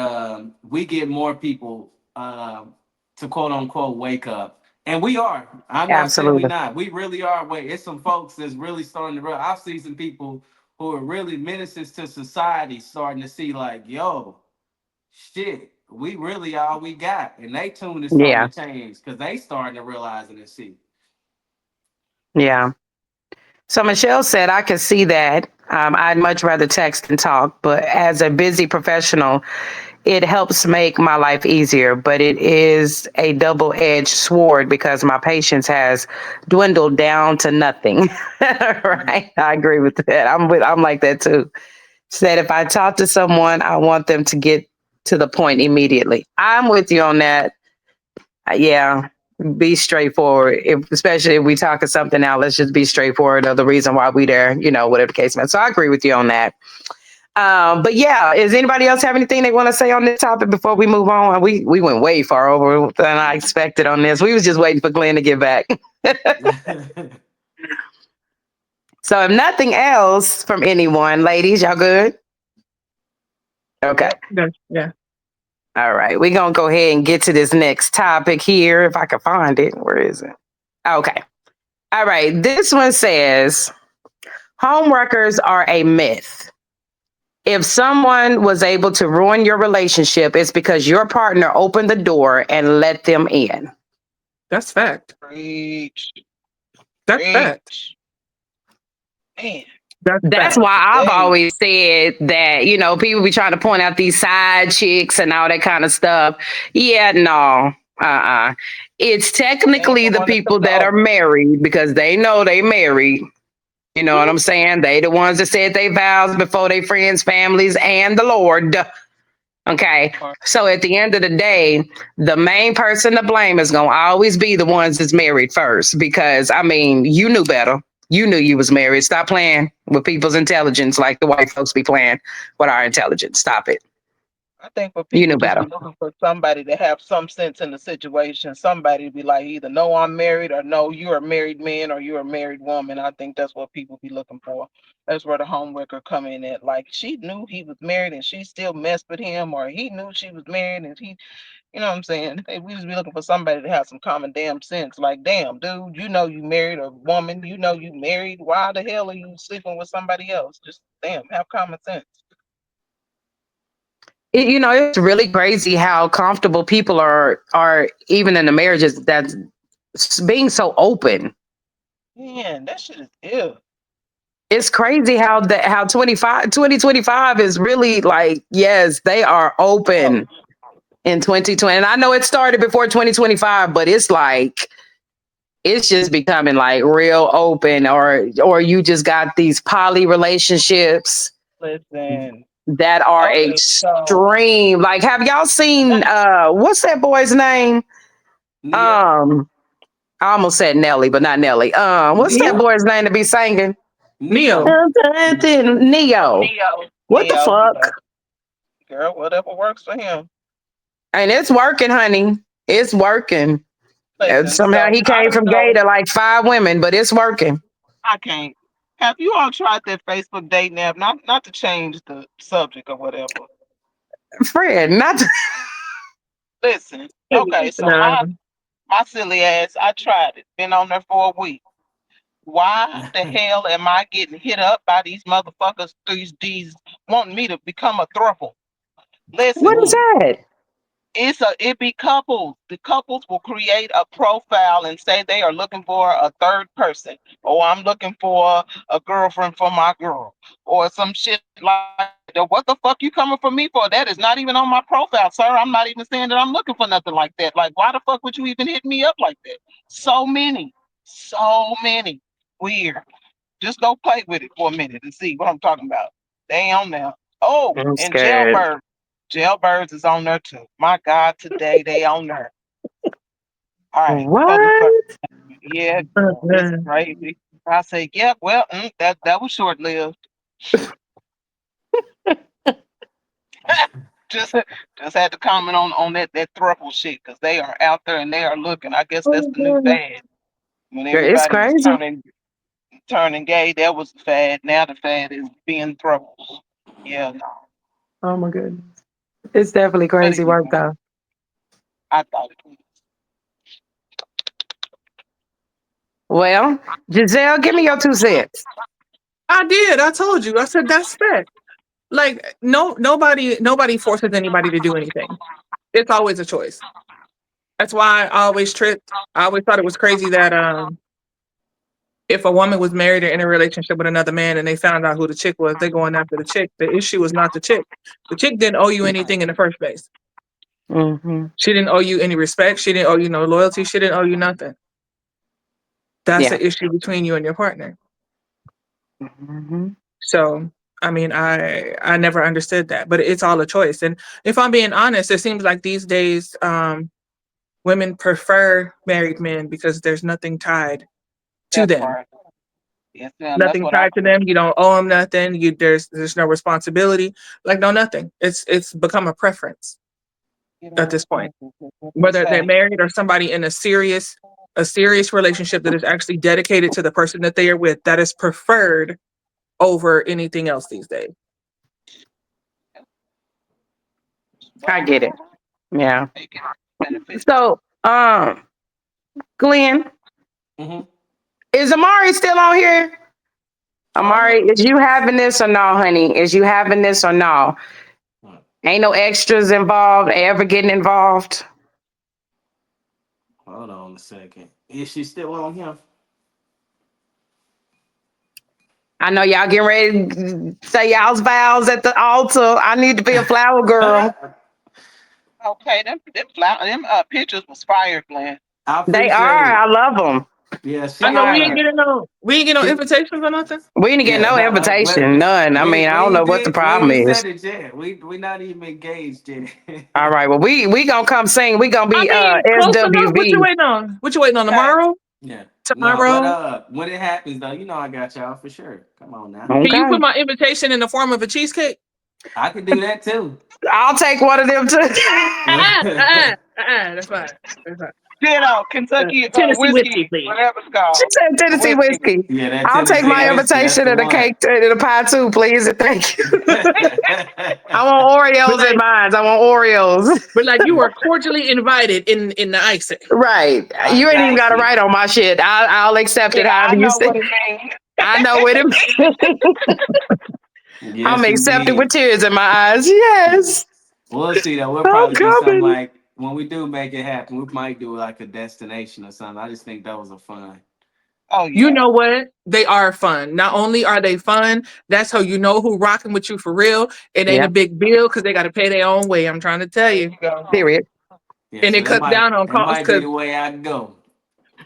we get more people to quote unquote wake up. And we are. I'm not saying we absolutely. not. We really are. Wait, it's some folks that's really starting to realize. I've seen some people who are really menaces to society starting to see like, yo, shit, we really all we got. And they tune is starting Yeah, to change because they starting to realize it and see. yeah. So Michelle said, I could see that. I'd much rather text than talk, but as a busy professional, it helps make my life easier. But it is a double edged sword because my patience has dwindled down to nothing. Right? I agree with that. I'm like that too. Said if I talk to someone, I want them to get to the point immediately. I'm with you on that. Yeah, be straightforward. Especially if we talking something out, let's just be straightforward of the reason why we there. Whatever the case may. So I agree with you on that. But yeah, is anybody else have anything they want to say on this topic before we move on? We went way far over than I expected on this. We was just waiting for Glenn to get back. So if nothing else from anyone, ladies, y'all good? Okay. Yep. Yeah. All right. We're gonna go ahead and get to this next topic here. If I can find it. Where is it? Okay. All right. This one says homewreckers are a myth. If someone was able to ruin your relationship, it's because your partner opened the door and let them in. That's fact. Preach. That's fact. Preach. Man. That's That's fact. why I've Dang. always said that, people be trying to point out these side chicks and all that kind of stuff. Yeah, no. Uh-uh. It's They ain't technically the the one that took people the that are oath. married because they know they married. You know what I'm saying? They the ones that said they vows before their friends, families, and the Lord. Okay. So at the end of the day, the main person to blame is gonna always be the ones that's married first. Because you knew better. You knew you was married. Stop playing with people's intelligence like the white folks be playing with our intelligence. Stop it. I think for You people knew just better. be looking for somebody to have some sense in the situation. Somebody to be like, either no, I'm married, or no, you're a married man, or you're a married woman. I think that's what people be looking for. That's where the homewrecker come in at. Like she knew he was married and she still messed with him, or he knew she was married and he, you know what I'm saying? Hey, we just be looking for somebody to have some common damn sense. Like, damn, dude, you know you married, a woman, you know you married. Why the hell are you sleeping with somebody else? Just damn, have common sense. It's really crazy how comfortable people are even in the marriages that's being so open. Man, that shit is ill. It's crazy how 2025 is really like, yes, they are Oh, open in 2020. And I know it started before 2025, but it's like it's just becoming like real open, or you just got these poly relationships listen. that are Okay, so extreme. Like, have y'all seen what's that boy's name? Neo, Um I almost said Nelly, but not Nelly. What's that Neo. boy's name to be singing? Neo. Neo. Neo. Neo, What the Neo, fuck? girl, whatever works for him. And it's working, honey. It's working. And Listen, somehow so he I came don't from gay know. to like 5 women, but it's working. I can't. Have you all tried that Facebook dating app? Not to change the subject or whatever. Fred, not Listen, okay, so No. My silly ass, I tried it. Been on there for a week. Why the hell am I getting hit up by these motherfuckers? These wanting me to become a throuple. What Listen, is that? it be couples. The couples will create a profile and say they are looking for a third person, or I'm looking for a girlfriend for my girl, or some shit like that. What the fuck you coming for me for? That is not even on my profile, sir. I'm not even saying that I'm looking for nothing like that. Like, why the fuck would you even hit me up like that? So many, so many. Weird. Just go play with it for a minute and see what I'm talking about. They ain't on there. Oh, I'm and scared. Jailbird. Jailbirds is on there too. My God, today they on there. All right, public. What? Yeah, girl, it's crazy. I say, yeah, well, that was short lived. Just had to comment on that thruple shit because they are out there and they are looking. I guess that's the new fad. When Girl, it's everybody was crazy. turning gay, that was the fad. Now the fad is being thruples. Yeah, no. Oh my goodness. It's definitely But crazy anyway, work though. I thought it was. Well, Giselle, give me your 2 cents. I did. I told you. I said that's fair. Like nobody forces anybody to do anything. It's always a choice. That's why I always tripped. I always thought it was crazy that if a woman was married or in a relationship with another man and they found out who the chick was, they going after the chick. The issue was not the chick. The chick didn't owe you anything in the first place. Mm-hmm. She didn't owe you any respect. She didn't owe you no loyalty. She didn't owe you nothing. That's Yeah. the issue between you and your partner. Mm-hmm. So, I mean, I never understood that, but it's all a choice. And if I'm being honest, it seems like these days women prefer married men because there's nothing tied to That them. part. Yes, ma'am. That's Nothing what I tied to them. You don't owe them nothing. There's no responsibility. Like no nothing. It's become a preference at this point. Whether they're say. married or somebody in a serious relationship that is actually dedicated to the person that they are with, that is preferred over anything else these days. I get it. Yeah. They get benefits. So, Glenn, Mm-hmm. is Amari still on here? Amari, is you having this or no, honey? Is you having this or no? Ain't no extras involved, ever getting involved. Hold on a second. Is she still on him? I know y'all getting ready to say y'all's vows at the altar. I need to be a flower girl. Okay, them pictures was fire, Glenn. I They appreciate are. it. I love them. Yeah, I she know on we ain't there. getting no invitations or nothing. We didn't get Yeah, no invitation, none. I mean, I don't know what the we problem ain't is. said it yet. We not even engaged yet. All right, well, we gonna come sing. We gonna I be mean, close enough. What you SWV. waiting on? What you waiting on Okay. tomorrow? Yeah. No, but Tomorrow? when it happens though, you know I got y'all for sure. Come on now. Can you put Okay, my invitation in the form of a cheesecake? I can do that too. I'll take one of them too. That's fine. That's fine. Kentucky Tennessee whiskey, whiskey, please. whatever it's She called. said Tennessee Whiskey. whiskey. Yeah, that I'll take Tennessee my whiskey, that's invitation the and the one. cake and the pie too, please. And thank you. I want But Oreos in like, mine. I want Oreos. but like, you are cordially invited in the icing. Right. I You ain't even got got to you. write on my shit. I'll accept it Yeah, however I you know say. what it means. I know what it means. I'm Yes, accepted with indeed. tears in my eyes. Yes. We'll see though. We'll I'm probably do something coming. like when we do make it happen, we might do like a destination or something. I just think that was a fun. Oh You yeah. know what? They are fun. Not only are they fun, that's how you know who rocking with you for real. It ain't Yeah. a big bill because they got to pay their own way. I'm trying to tell There you. you go. Period. Yeah, And so it cuts down on that costs might be because, the way I go.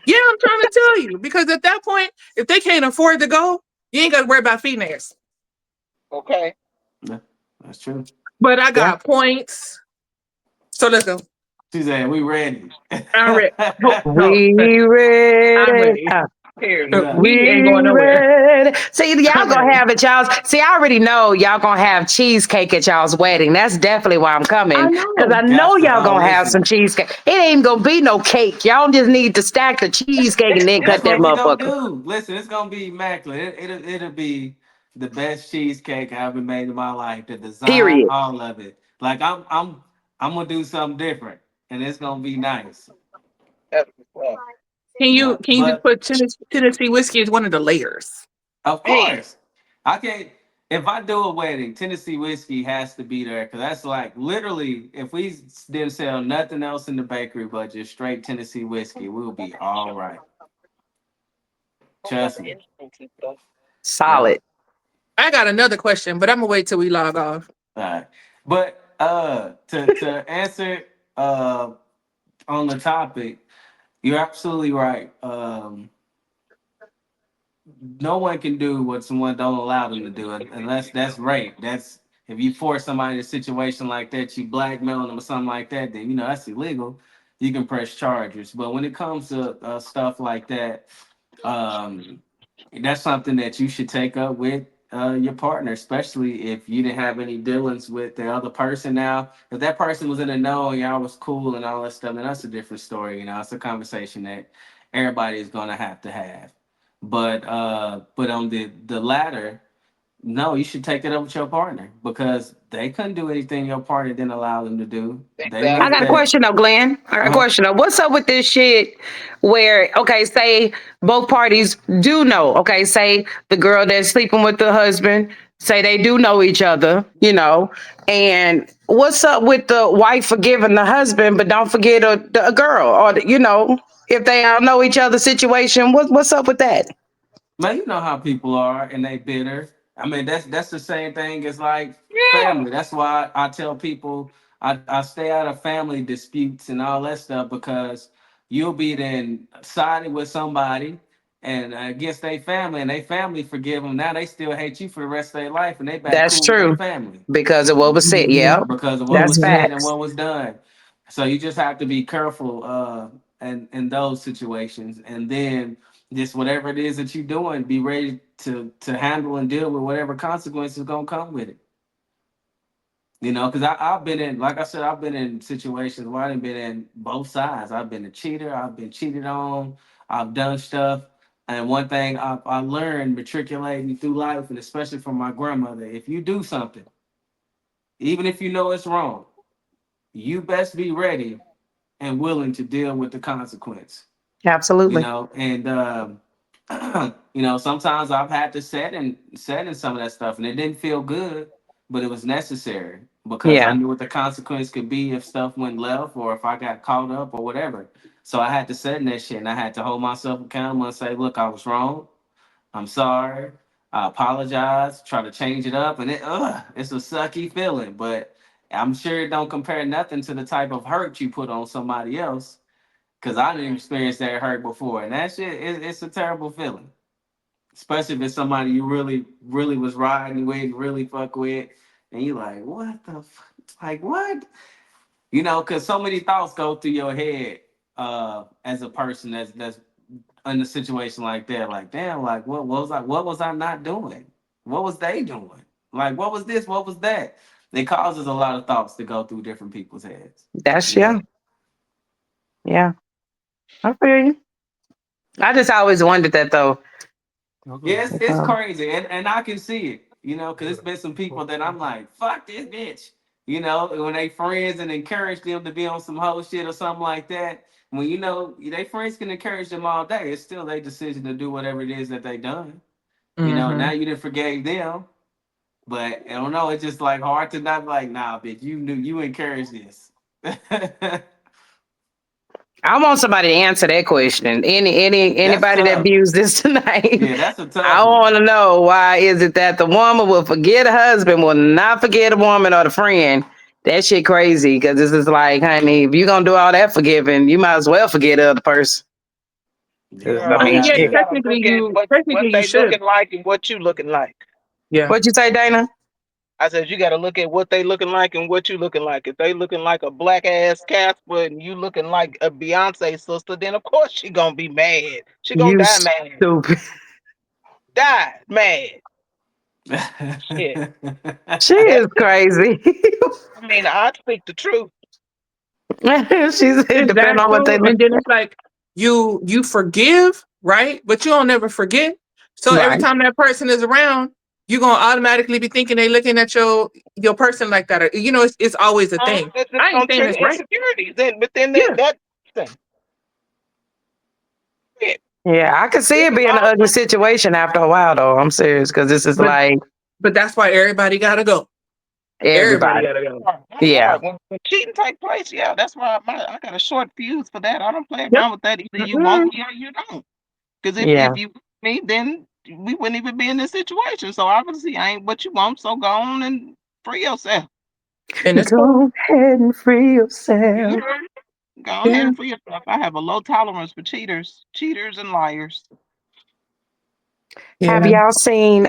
yeah, I'm trying to tell you. Because at that point, if they can't afford to go, you ain't got to worry about feeding theirs. Okay. Yeah, that's true. But I Yeah. got points. So let's go. She said, we ready. I'm ready. No, We I'm ready. ready. Period. We ain't We going nowhere. ready. See, y'all I'm gonna ready. have it, y'all. See, I already know y'all gonna have cheesecake at y'all's wedding. That's definitely why I'm I coming. Because I know. know Got to, y'all gonna have some listen. cheesecake. It ain't gonna be no cake. Y'all just need to stack the cheesecake and then cut That's that what we gonna motherfucker. do. Listen, it's gonna be immaculate. It'll be the best cheesecake I ever made in my life. The design, Period. all of it. Like I'm gonna do something different, and it's gonna be nice. Can you just put Tennessee whiskey as one of the layers? Of course. I can't. If I do a wedding, Tennessee whiskey has to be there because that's like literally, if we didn't sell nothing else in the bakery but just straight Tennessee whiskey, we'll be all right. Trust me. Yeah. Solid. I got another question, but I'm gonna wait till we log off. All right. But to answer on the topic, you're absolutely right. No one can do what someone don't allow them to do, unless that's rape. That's if you force somebody in a situation like that, you blackmail them or something like that, then that's illegal. You can press charges. But when it comes to stuff like that, um, that's something that you should take up with your partner, especially if you didn't have any dealings with the other person. Now, if that person was in the know and y'all was cool and all that stuff, then that's a different story. It's a conversation that everybody is gonna have to have. But on the latter, no, you should take it up with your partner because they couldn't do anything your partner didn't allow them to do. They I looked got a Exactly. at question though, Glenn. I got a uh question though. What's up with this shit where, okay, say both parties do know, okay, say the girl that's sleeping with the husband, say they do know each other, and what's up with the wife forgiving the husband, but don't forget a girl or, if they all know each other's situation, what's up with that? Man, you know how people are and they bitter. I mean, that's the same thing as like Yeah. family. That's why I tell people I stay out of family disputes and all that stuff because you'll be then siding with somebody and against their family and they family forgive them. Now they still hate you for the rest of their life and they back That's cool with their true family because of what was said. Yeah, because of what that's was said and facts. what was done. So you just have to be careful in those situations and then just whatever it is that you're doing, be ready to handle and deal with whatever consequences gonna come with it. Because I've been in, like I said, I've been in situations where I've been in both sides. I've been a cheater, I've been cheated on, I've done stuff. And one thing I learned matriculating through life, and especially from my grandmother, if you do something, even if you know it's wrong, you best be ready and willing to deal with the consequence. Absolutely. And sometimes I've had to set in some of that stuff, and it didn't feel good, but it was necessary because I Yeah, knew what the consequence could be if stuff went left or if I got caught up or whatever. So I had to set in that shit, and I had to hold myself accountable and say, "Look, I was wrong. I'm sorry. I apologize. Try to change it up, and it's a sucky feeling, but." I'm sure it don't compare nothing to the type of hurt you put on somebody else because I didn't experience that hurt before, and that shit it's a terrible feeling, especially if it's somebody you really, really was riding with, really fuck with, and you like, what the fuck? Like what? Because so many thoughts go through your head as a person that's in a situation like that. Like, damn, like what was I not doing? What was they doing? Like, what was this? What was that? It causes a lot of thoughts to go through different people's heads. that's You know. yeah, yeah. I feel you. I just always wondered that though. Yeah, It's, it's crazy, and I can see it, because it's been some people that I'm like, fuck this bitch, when they friends and encourage them to be on some whole shit or something like that. When they friends can encourage them all day, it's still their decision to do whatever it is that they done. Now Mm-hmm. you didn't forgave them, but I don't know, it's just like hard to not be like, nah, bitch, you knew you encouraged this. I want somebody to answer that question. That's Anybody that tough. views this tonight, Yeah, that's a I tough one. want to know why is it that the woman will forget a husband, will not forget a woman or the friend? That shit crazy because this is like, honey, if you gonna do all that forgiving, you might as well forget the other person. 'Cause, Yeah, Girl, I I you mean, mean, have yeah, you shit. to. gotta technically look at what you they should. looking like and what you looking like. Yeah. What you say, Dana? I said you gotta look at what they looking like and what you looking like. If they looking like a black ass Casper and you looking like a Beyonce sister, then of course she gonna be mad. She gonna You die mad. stupid. Die mad. Shit. She That's is crazy. I mean, I speak the truth. She's it Is depend that on what they true? look And then like. it's like you forgive, right? But you don't never forget. So every Right. time that person is around, you're gonna automatically be thinking they looking at your person like that. Or, it's always a thing. It's just I ain't gonna saying trigger it's right. insecurities. Then but then Yeah. that thing. Yeah, I could see it being an ugly situation after a while, though. I'm serious because this is But like but that's why everybody gotta go. Everybody everybody. gotta go. Yeah. When cheating take place, yeah, that's why I got a short fuse for that. I don't play Yep. around with that. Either you Mm-mm. want me or you don't. Because Yeah. if you want me, then we wouldn't even be in this situation. So obviously, I ain't what you want. So go on and free yourself. And it's cool. Go ahead and free You yourself. heard me? Go ahead Yeah. and free yourself. I have a low tolerance for cheaters, and liars. Have Yeah. y'all seen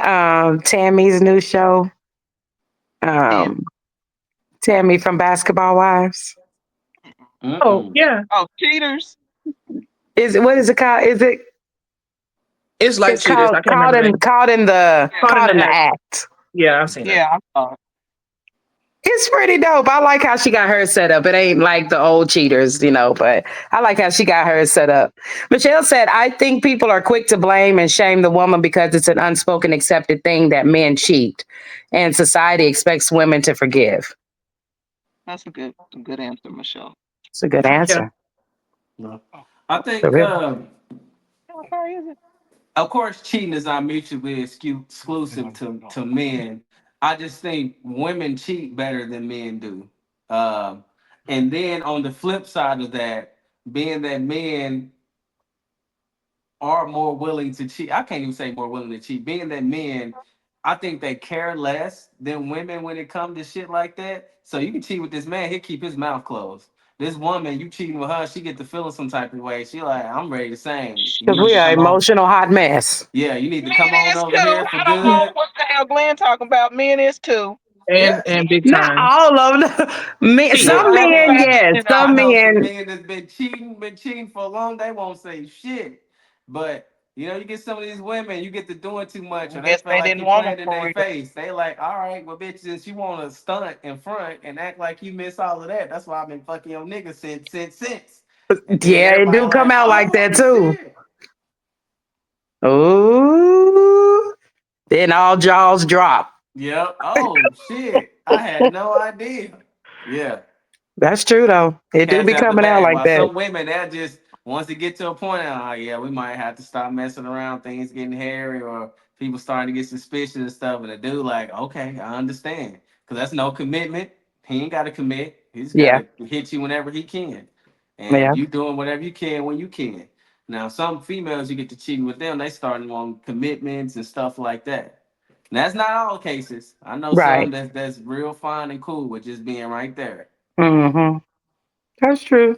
Tammy's new show? And Um, Tammy from Basketball Wives. Oh, Mm-mm. yeah. cheaters. Is it what is it called? Is it It's like it's cheaters. called I can't remember the name. Caught in caught the in the act. act. Yeah, I've seen it. Yeah, I saw it. It's pretty dope. I like how she got her set up. It ain't like the old cheaters, but I like how she got her set up. Michelle said, I think people are quick to blame and shame the woman because it's an unspoken accepted thing that men cheat and society expects women to forgive. That's a good answer, Michelle. It's a good Yeah. answer. No. I For think, real. How far is it? of course, cheating is not mutually exclusive to men. I just think women cheat better than men do. Um, and then on the flip side of that, being that men are more willing to cheat. I can't even say more willing to cheat. Being that men, I think they care less than women when it comes to shit like that. So you can cheat with this man, he'll keep his mouth closed. This woman, you cheating with her, she get to feeling some type of way. She like, I'm ready to sing. You Because need we to are come on. emotional hot mess. Yeah, you need to Men come on is over too. here for I don't know good. what the hell Glenn talking about. Men is too. Yeah. And big Not times. all of them. Men, Cheating Now some is I men, know, everybody yes. in I Some us. know some men, men that's been cheating for long. They won't say shit. But you get some of these women, you get to doing too much, I or they guess feel they like didn't you want him playing in for their real. face. They like, all right, well, bitch, since you want to stunt in front and act like you miss all of that, that's why I've been fucking your nigga since. And then yeah, it everybody do come like, out like that oh too. shit. Ooh. Then all jaws drop. Yep. Oh shit. I had no idea. Yeah. That's true though. It do Catch be out the coming out bag. like While that. some women, they're just once they get to a point, yeah, we might have to stop messing around, things getting hairy, or people starting to get suspicious and stuff. And the dude, like, okay, I understand. Because that's no commitment. He ain't got to commit. He's got Yeah. to hit you whenever he can. Yeah. And you doing whatever you can when you can. Now, some females, you get to cheating with them, they starting on commitments and stuff like that. And that's not all cases. I know Right. some that's real fine and cool with just being right there. Mm-hmm. That's true.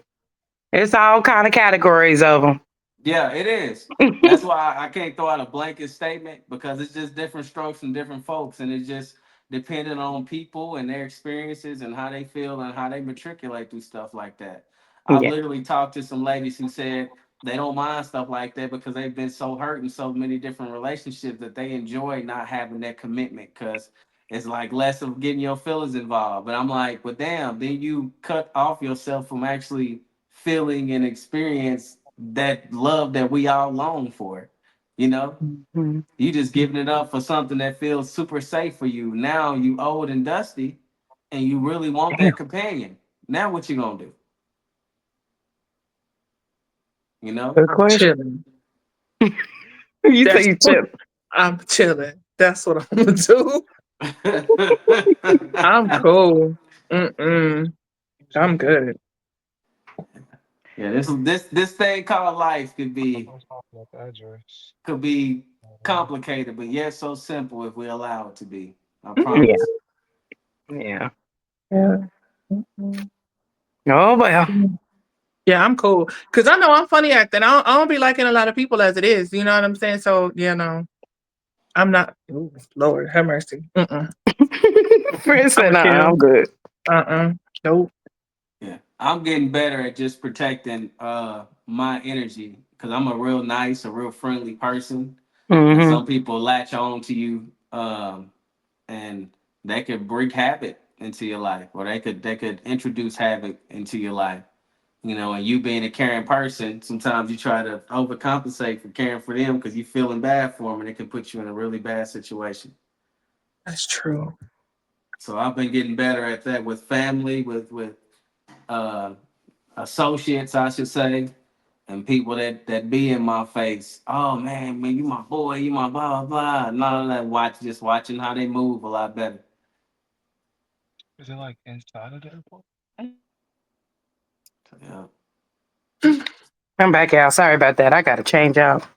It's all kind of categories of them. Yeah, it is. That's why I can't throw out a blanket statement because it's just different strokes from different folks, and it's just dependent on people and their experiences and how they feel and how they matriculate through stuff like that. I Yeah. literally talked to some ladies who said they don't mind stuff like that because they've been so hurt in so many different relationships that they enjoy not having that commitment because it's like less of getting your feelings involved. But I'm like, well, damn, then you cut off yourself from actually feeling and experience that love that we all long for. You know, Mhm. you just giving it up for something that feels super safe for you. Now you old and dusty, and you really want Damn. that companion. Now what you gonna do? You know? Good I'm question. chilling. You say That's you chip. I'm chilling. That's what I'm gonna do. Yeah, I'm cool. Mm-mm. I'm good. this thing called life could be complicated, but yet so simple if we allow it to be. I Yeah. promise. Yeah. Yeah. Mm-mm. Oh well. Yeah, I'm cool. Cause I know I'm funny acting. I don't be liking a lot of people as it is. You know what I'm saying? So, I'm not. Ooh, Lord, have mercy. Mm-mm. Friend I'm said, a nah, chill. I'm good. Nope. Yeah, I'm getting better at just protecting my energy because I'm a real nice, a real friendly person, and Hmm. some people latch on to you, and they could bring havoc into your life, or they could introduce havoc into your life. And you being a caring person, sometimes you try to overcompensate for caring for them because you're feeling bad for them, and it can put you in a really bad situation. That's true. So I've been getting better at that with family, with uh, associates, I should say. And people that be in my face, oh man, you my boy, you my blah blah blah. None of that. Just watching how they move a lot better. Is it like inside of the airport? Yeah. I'm back out. Sorry about that. I gotta change out.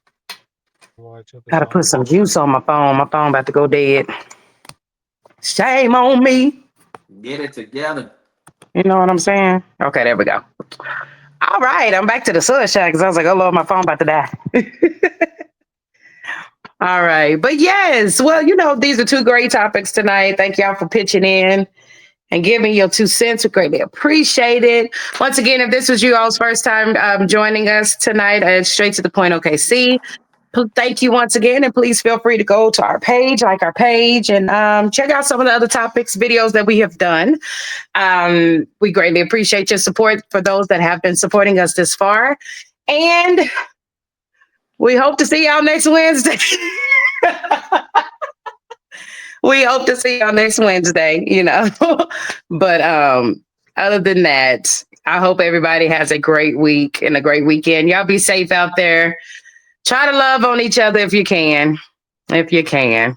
Gotta put some juice on my phone. My phone about to go dead. Shame on me. Get it together. You know what I'm saying? Okay, there we go. All right, I'm back to the sunshine because I was like, oh Lord, my phone about to die. All right. But yes, well, these are two great topics tonight. Thank y'all for pitching in and giving your 2 cents. We greatly appreciate it. Once again, if this was you all's first time joining us tonight at Straight to the Point OKC, thank you once again. And please feel free to go to our page, like our page, and check out some of the other topics, videos that we have done. We greatly appreciate your support for those that have been supporting us this far. And we hope to see y'all next Wednesday. We hope to see y'all next Wednesday, But other than that, I hope everybody has a great week and a great weekend. Y'all be safe out there. Try to love on each other if you can. If you can.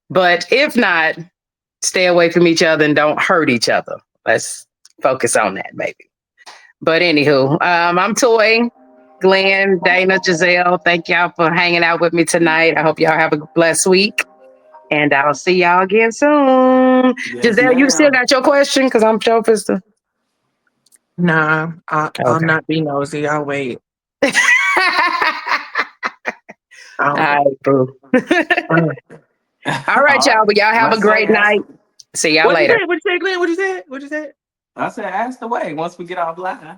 But if not, stay away from each other and don't hurt each other. Let's focus on that, maybe. But anywho, I'm Toy, Glenn, Dana, Giselle. Thank y'all for hanging out with me tonight. I hope y'all have a blessed week. And I'll see y'all again soon. Yes, Giselle, you ma'am. still got your question? Because I'm sure pistol. Nah, I'll Okay. not be nosy. I'll wait. All right, boo. All right, y'all. But y'all have a great night. See y'all later. What'd you say, Glenn? What'd you say? I said, ask away once we get off live.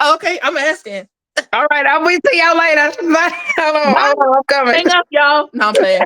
Okay, I'm asking. All right, I'll see y'all later. Bye. Hold on, I'm coming. Hang up, y'all. No, I'm playing.